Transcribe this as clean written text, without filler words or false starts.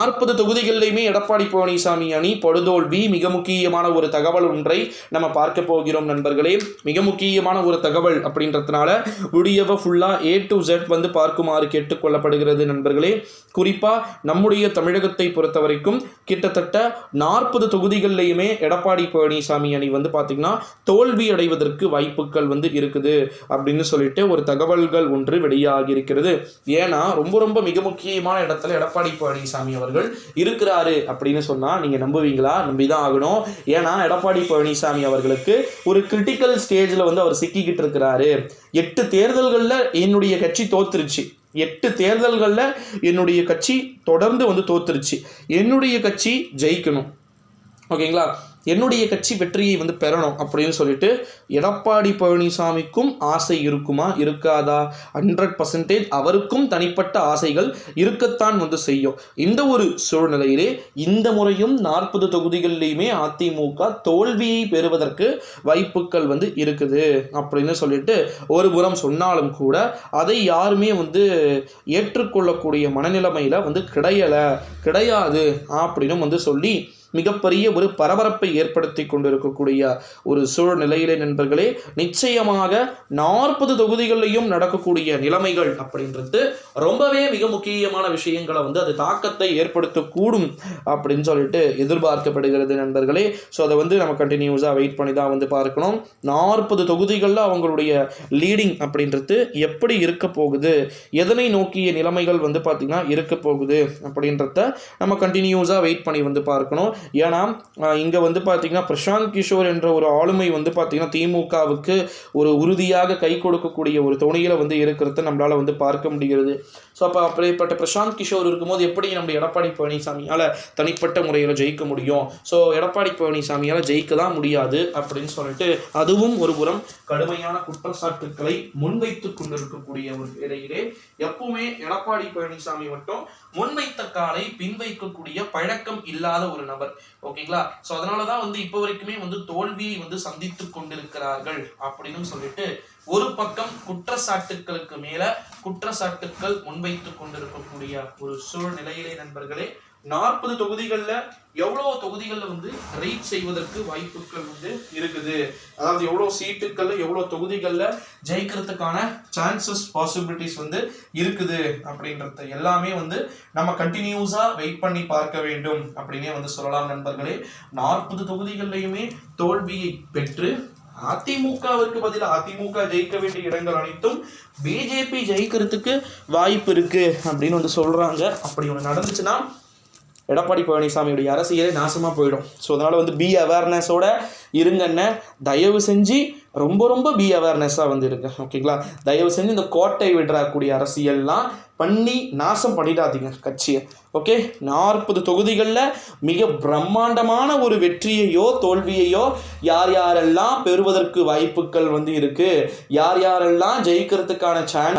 40 தொகுதிகளிலுமே எடப்பாடி பழனிசாமி அணி படுதோல்வி. மிக முக்கியமான ஒரு தகவல் ஒன்றை நம்ம பார்க்க போகிறோம் நண்பர்களே. மிக முக்கியமான ஒரு தகவல் அப்படின்றதுனால வீடியோவை ஃபுல்லாக A to Z வந்து பார்க்குமாறு கேட்டுக்கொள்ளப்படுகிறது நண்பர்களே. குறிப்பாக நம்முடைய தமிழகத்தை பொறுத்த வரைக்கும் கிட்டத்தட்ட 40 தொகுதிகளிலையுமே எடப்பாடி பழனிசாமி அணி வந்து பார்த்திங்கன்னா தோல்வி அடைவதற்கு வாய்ப்புகள் வந்து இருக்குது அப்படின்னு சொல்லிட்டு ஒரு தகவல்கள் ஒன்று வெளியாகி இருக்கிறது. ஏன்னா ரொம்ப மிக முக்கியமான இடத்துல எடப்பாடி பழனிசாமி அவர் இருக்கிறாரு அப்படின்னு சொன்னா நீங்க நம்புவீங்களா? நம்பிதான் ஆகணும். ஏன்னா எடப்பாடி பழனிசாமி அவர்களுக்கு ஒரு கிரிட்டிக்கல் ஸ்டேஜ்ல வந்து அவர் சிக்கிக்கிட்டு இருக்கிறாரு. 8 தேர்தல்கள்ல என்னுடைய கட்சி தோத்துருச்சு. 8 தேர்தல்கள்ல என்னுடைய கட்சி தொடர்ந்து வந்து தோத்துருச்சு. என்னுடைய கட்சி ஜெயிக்கணும், ஓகேங்களா? என்னுடைய கட்சி வெற்றியை வந்து பெறணும் அப்படின்னு சொல்லிட்டு எடப்பாடி பழனிசாமிக்கும் ஆசை இருக்குமா இருக்காதா? 100% அவருக்கும் தனிப்பட்ட ஆசைகள் இருக்கத்தான் வந்து செய்யும். இந்த ஒரு சூழ்நிலையிலே இந்த முறையும் 40 தொகுதிகளிலையுமே அதிமுக தோல்வியை பெறுவதற்கு வாய்ப்புகள் வந்து இருக்குது அப்படின்னு சொல்லிட்டு ஒரு புறம் சொன்னாலும் கூட அதை யாருமே வந்து ஏற்றுக்கொள்ளக்கூடிய மனநிலைமையில் வந்து கிடையாது அப்படின்னு வந்து சொல்லி மிகப்பெரிய ஒரு பரபரப்பை ஏற்படுத்தி கொண்டிருக்கக்கூடிய ஒரு சூழ்நிலையிலே நண்பர்களே, நிச்சயமாக 40 தொகுதிகளிலையும் நடக்கக்கூடிய நிலைமைகள் அப்படின்றது ரொம்பவே மிக முக்கியமான விஷயங்களை வந்து அது தாக்கத்தை ஏற்படுத்தக்கூடும் அப்படின்னு சொல்லிட்டு எதிர்பார்க்கப்படுகிறது நண்பர்களே. ஸோ அதை வந்து நம்ம கண்டினியூஸாக வெயிட் பண்ணி தான் வந்து பார்க்கணும். 40 தொகுதிகளில் அவங்களுடைய லீடிங் அப்படின்றது எப்படி இருக்க போகுது, எதனை நோக்கிய நிலைமைகள் வந்து பார்த்திங்கன்னா இருக்க போகுது அப்படின்றத நம்ம கண்டினியூஸாக வெயிட் பண்ணி வந்து பார்க்கணும். ஏன்னா இங்கே வந்து பார்த்திங்கன்னா பிரசாந்த் கிஷோர் என்ற ஒரு ஆளுமை வந்து பார்த்திங்கன்னா திமுகவுக்கு ஒரு உறுதியாக கை கொடுக்கக்கூடிய ஒரு துணையில் வந்து இருக்கிறத நம்மளால் வந்து பார்க்க முடிகிறது. ஸோ அப்போ அப்படிப்பட்ட பிரசாந்த் கிஷோர் இருக்கும்போது எப்படி நம்ம எடப்பாடி பழனிசாமியால் தனிப்பட்ட முறையில் ஜெயிக்க முடியும்? ஸோ எடப்பாடி பழனிசாமியால் ஜெயிக்க தான் முடியாது அப்படின்னு சொல்லிட்டு அதுவும் ஒரு புறம் கடுமையான குற்றச்சாட்டுக்களை முன்வைத்து கொண்டிருக்கக்கூடிய ஒரு இடையிலே எப்பவுமே எடப்பாடி பழனிசாமி மட்டும் முன்வைத்த காலை பின்வைக்கக்கூடிய பழக்கம் இல்லாத ஒரு நபர், ஓகேங்களா? ஸோ அதனால தான் வந்து இப்போ வரைக்குமே வந்து தோல்வியை வந்து சந்தித்து கொண்டிருக்கிறார்கள் அப்படின்னு சொல்லிட்டு ஒரு பக்கம் குற்றச்சாட்டுக்களுக்கு மேல குற்றச்சாட்டுக்கள் முன்வைத்து கொண்டிருக்கக்கூடிய ஒரு சூழ்நிலையிலே நண்பர்களே, 40 தொகுதிகளில் எவ்வளோ தொகுதிகளில் வந்து ரீச் செய்வதற்கு வாய்ப்புகள் வந்து இருக்குது, அதாவது எவ்வளோ சீட்டுக்களில் எவ்வளோ தொகுதிகளில் ஜெயிக்கிறதுக்கான சான்சஸ் பாசிபிலிட்டிஸ் வந்து இருக்குது அப்படின்றத எல்லாமே வந்து நம்ம கண்டினியூஸாக வெயிட் பண்ணி பார்க்க வேண்டும் அப்படின்னே வந்து சொல்லலாம் நண்பர்களே. 40 தொகுதிகளிலையுமே தோல்வியை பெற்று அதிமுகவிற்கு பதிலாக அதிமுக ஜெயிக்க வேண்டிய இடங்கள் அனைத்தும் பிஜேபி ஜெயிக்கிறதுக்கு வாய்ப்பு இருக்கு அப்படின்னு வந்து சொல்றாங்க. அப்படி ஒன்று நடந்துச்சுன்னா எடப்பாடி பழனிசாமியுடைய அரசியலே நாசமாக போயிடும். ஸோ அதனால் வந்து பி அவேர்னஸோட இருங்கன்னு தயவு செஞ்சு ரொம்ப பி அவேர்னஸாக வந்து இருக்கு, ஓகேங்களா? தயவு செஞ்சு இந்த கோட்டை விடுறக்கூடிய அரசியல்லாம் பண்ணி நாசம் பண்ணிடாதீங்க கட்சியை, ஓகே? 40 தொகுதிகளில் மிக பிரம்மாண்டமான ஒரு வெற்றியையோ தோல்வியையோ யாரெல்லாம் பெறுவதற்கு வாய்ப்புகள் வந்து இருக்குது, யாரெல்லாம் ஜெயிக்கிறதுக்கான சான்ஸ்